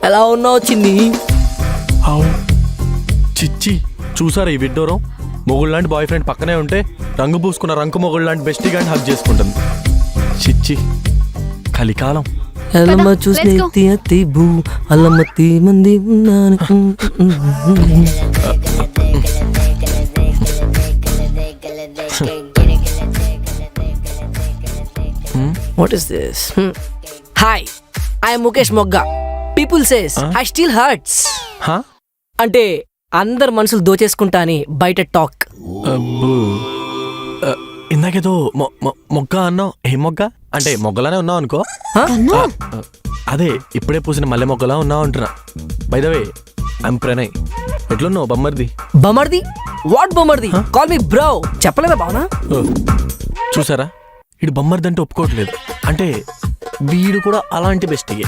ఎలా ఉన్నావు చిన్ని? చిచ్చి చూసారా ఈ విడ్డూరం? మొగుడు లాంటి బాయ్ ఫ్రెండ్ పక్కనే ఉంటే రంగు పూసుకున్న రంకు మొగుడు లాంటి బెస్టీ గాని హక్ చేసుకుంటుంది. చిచ్చి కలికాలం. ఎలమ్మ చూసి అతి భూ అల్లమ్మతి మంది ఉన్నాను. What is this? Hi, I am Mukesh Mogga. People says I still hurts. అంటే అందరు మనుషులు దోచేసుకుంటా అని బయట టాక్. ఇందాకేదో మొగ్గ అన్నావు. ఏం మొగ్గ? అంటే మొగ్గలానే ఉన్నావు అనుకో. అదే ఇప్పుడే పూసిన మల్లె మొగ్గలా ఉన్నావు అంటున్నా. By the way I'm Pranay. ఎట్లున్నావు బొమ్మర్ది? బొమ్మర్ది? వాట్ బొమ్మర్ది? Call me bro. చెప్పలేదా బావనా? చూసారా, ఇడు బొమ్మర్ది అంటే ఒప్పుకోవట్లేదు. అంటే వీడు కూడా అలాంటి బెస్టీయే.